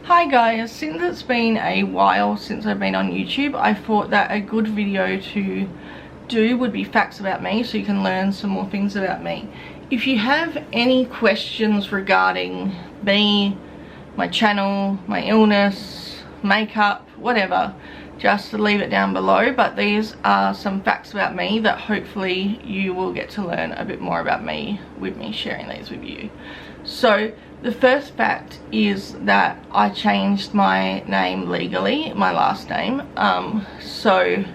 Hi guys, since it's been a while since I've been on YouTube, I thought that a good video to do would be facts about me, so you can learn some more things about me. If you have any questions regarding me, my channel, my illness, makeup, whatever, just leave it down below. But these are some facts about me that hopefully you will get to learn a bit more about me with me sharing these with you. So the first fact is that I changed my name legally, my last name. So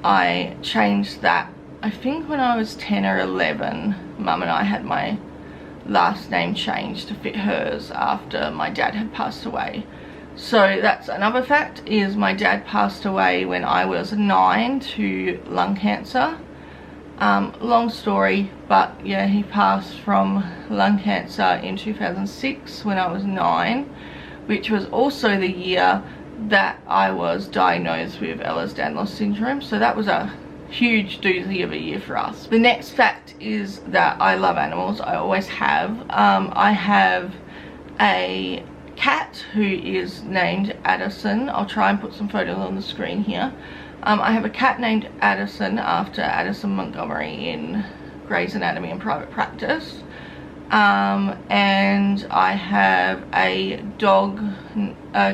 I changed that, I think when I was 10 or 11, Mum and I had my last name changed to fit hers after my dad had passed away. So that's another fact, is my dad passed away when I was 9 to lung cancer. Long story, but yeah, he passed from lung cancer in 2006 when I was 9, which was also the year that I was diagnosed with Ehlers Danlos Syndrome. So that was a huge doozy of a year for us. The next fact is that I love animals. I always have. I have a cat who is named Addison. I'll try and put some photos on the screen here. I have a cat named Addison after Addison Montgomery in Grey's Anatomy and private practice. And I have a dog,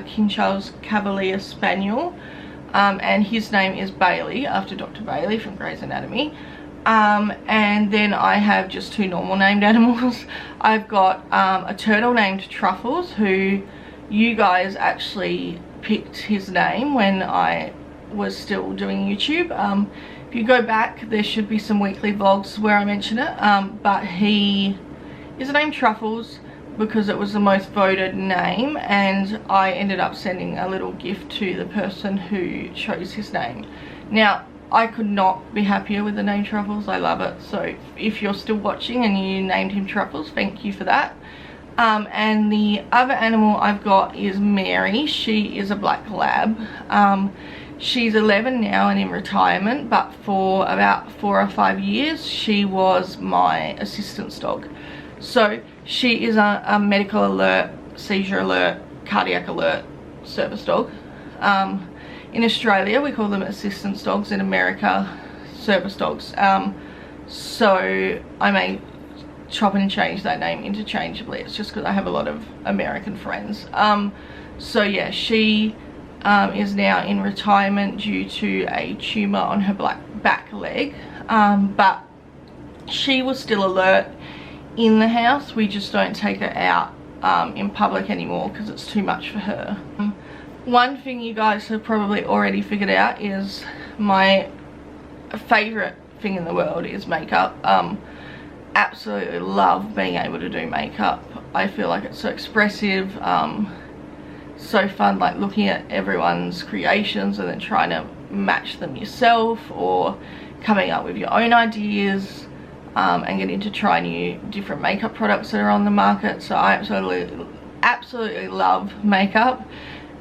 King Charles Cavalier Spaniel, and his name is Bailey, after Dr. Bailey from Grey's Anatomy. And then I have just 2 normal named animals. I've got a turtle named Truffles, who you guys actually picked his name when I was still doing YouTube. If you go back, there should be some weekly vlogs where I mention it, but he is named Truffles because it was the most voted name, and I ended up sending a little gift to the person who chose his name. Now, I could not be happier with the name Truffles. I love it. So if you're still watching and you named him Truffles, thank you for that. And the other animal I've got is Mary. She is a black lab. She's 11 now and in retirement, but for about 4 or 5 years she was my assistance dog. So she is a medical alert, seizure alert, cardiac alert service dog. In Australia we call them assistance dogs, in America service dogs. So I may chop and change that name interchangeably. It's just because I have a lot of American friends. So yeah, she is now in retirement due to a tumour on her back leg, but she was still alert in the house. We just don't take her out in public anymore because it's too much for her. One thing you guys have probably already figured out is my favourite thing in the world is makeup. Absolutely love being able to do makeup. I feel like it's so expressive, so fun, like looking at everyone's creations and then trying to match them yourself, or coming up with your own ideas, and getting to try new different makeup products that are on the market. So I absolutely love makeup,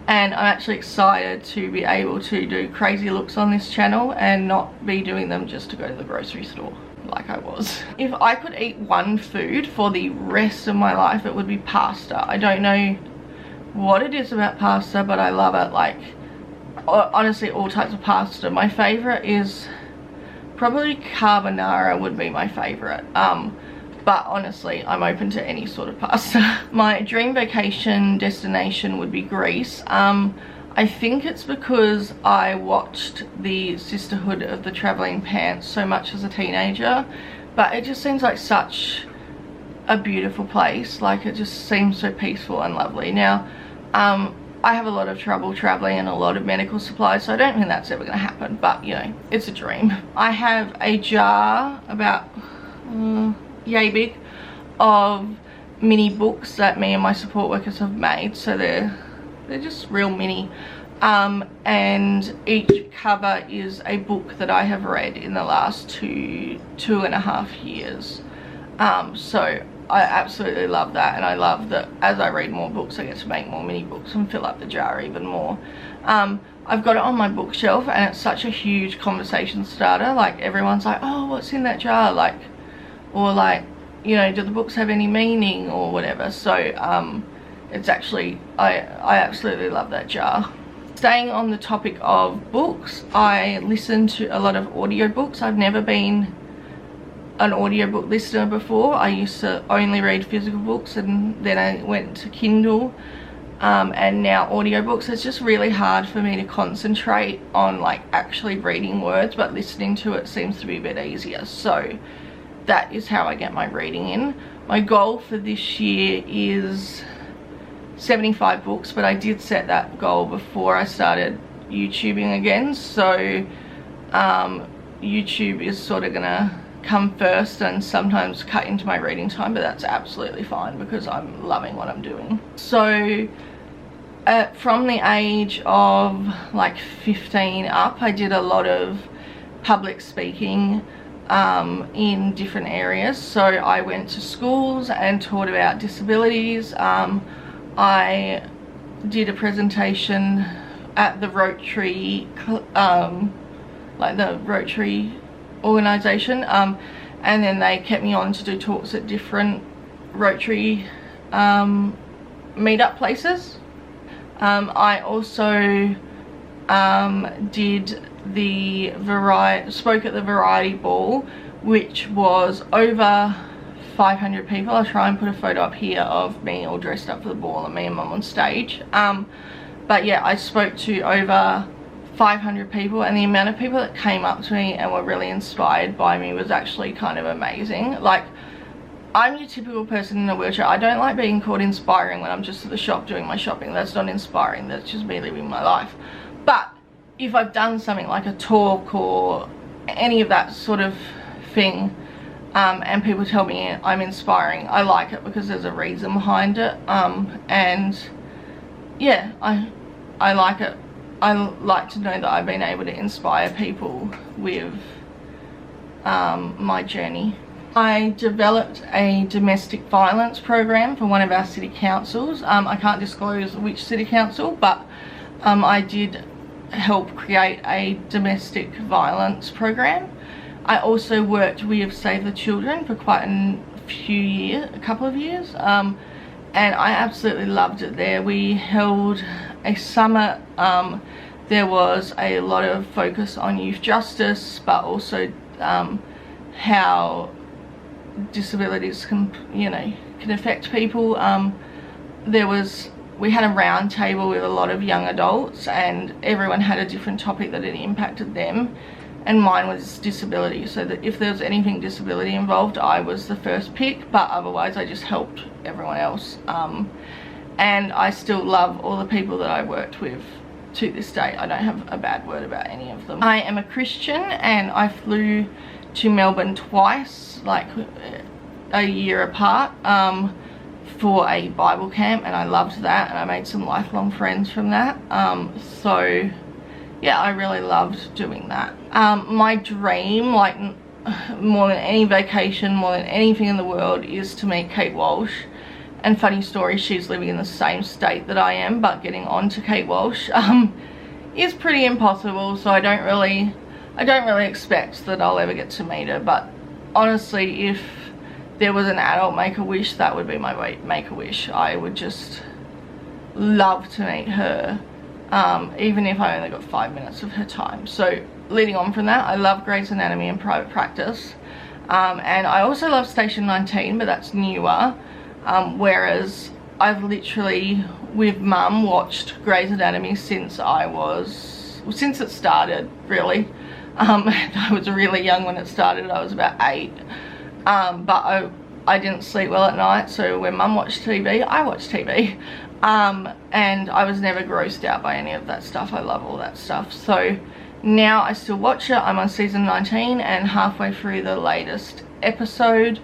and I'm actually excited to be able to do crazy looks on this channel and not be doing them just to go to the grocery store like I was. If I could eat one food for the rest of my life, it would be pasta. I don't know what it is about pasta, but I love it. Like, honestly, all types of pasta. My favorite is probably carbonara would be my favorite, but honestly I'm open to any sort of pasta. My dream vacation destination would be Greece. I think it's because I watched the Sisterhood of the Travelling Pants so much as a teenager, but it just seems like such a beautiful place. Like, it just seems so peaceful and lovely. Now, I have a lot of trouble traveling and a lot of medical supplies, so I don't think that's ever going to happen, but you know, it's a dream. I have a jar about yay big of mini books that me and my support workers have made. So they're just real mini, and each cover is a book that I have read in the last two and a half years. So I absolutely love that, and I love that as I read more books I get to make more mini books and fill up the jar even more. I've got it on my bookshelf, and it's such a huge conversation starter. Like, everyone's like, oh, what's in that jar? Like, or like, you know, do the books have any meaning or whatever? So it's actually, I absolutely love that jar. Staying on the topic of books, I listen to a lot of audiobooks. I've never been an audiobook listener before. I used to only read physical books, and then I went to Kindle, and now audiobooks. It's just really hard for me to concentrate on like actually reading words, but listening to it seems to be a bit easier. So that is how I get my reading in. My goal for this year is 75 books, but I did set that goal before I started YouTubing again, so YouTube is sort of gonna come first and sometimes cut into my reading time, but that's absolutely fine because I'm loving what I'm doing. So from the age of like 15 up, I did a lot of public speaking in different areas. So I went to schools and taught about disabilities. I did a presentation at the Rotary, like the Rotary organisation, and then they kept me on to do talks at different Rotary meetup places. I also spoke at the Variety Ball, which was over 500 people. I'll try and put a photo up here of me all dressed up for the ball and me and Mum on stage. But yeah, I spoke to over 500 people, and the amount of people that came up to me and were really inspired by me was actually kind of amazing. Like, I'm your typical person in a wheelchair. I don't like being called inspiring when I'm just at the shop doing my shopping. That's not inspiring, that's just me living my life. But if I've done something like a talk or any of that sort of thing, and people tell me I'm inspiring, I like it because there's a reason behind it. And yeah, I like it. I like to know that I've been able to inspire people with my journey. I developed a domestic violence program for one of our city councils. I can't disclose which city council, but I did help create a domestic violence program. I also worked with Save the Children for quite a couple of years, and I absolutely loved it there. We held a summit. There was a lot of focus on youth justice, but also how disabilities can affect people. We had a round table with a lot of young adults, and everyone had a different topic that had impacted them, and mine was disability. So that if there was anything disability involved, I was the first pick, but otherwise I just helped everyone else. And I still love all the people that I worked with to this day. I don't have a bad word about any of them. I am a Christian, and I flew to Melbourne twice, like a year apart, for a Bible camp, and I loved that, and I made some lifelong friends from that. So yeah, I really loved doing that. My dream, like more than any vacation, more than anything in the world, is to meet Kate Walsh. And funny story, she's living in the same state that I am, but getting onto Kate Walsh is pretty impossible. So I don't really expect that I'll ever get to meet her. But honestly, if there was an adult Make-A-Wish, that would be my Make-A-Wish. I would just love to meet her, even if I only got 5 minutes of her time. So leading on from that, I love Grey's Anatomy and private practice, and I also love Station 19, but that's newer. Whereas I've literally, with Mum, watched Grey's Anatomy since it started, really. I was really young when it started. I was about 8, but I didn't sleep well at night, so when Mum watched TV, I watched TV. And I was never grossed out by any of that stuff. I love all that stuff. So now I still watch it. I'm on season 19 and halfway through the latest episode.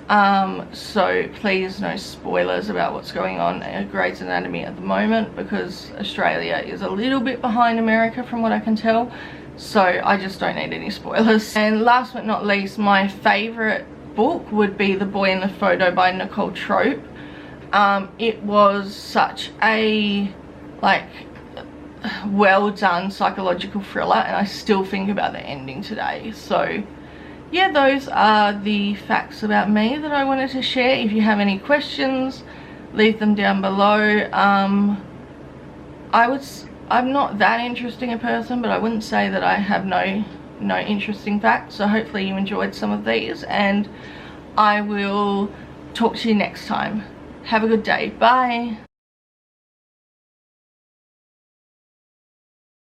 So please, no spoilers about what's going on at Grey's Anatomy at the moment, because Australia is a little bit behind America from what I can tell. So I just don't need any spoilers. And last but not least, my favourite book would be The Boy in the Photo by Nicole Trope. It was such a well done psychological thriller, and I still think about the ending today. So yeah, those are the facts about me that I wanted to share. If you have any questions, leave them down below. I'm not that interesting a person, but I wouldn't say that I have no interesting facts. So hopefully you enjoyed some of these, and I will talk to you next time. Have a good day. Bye.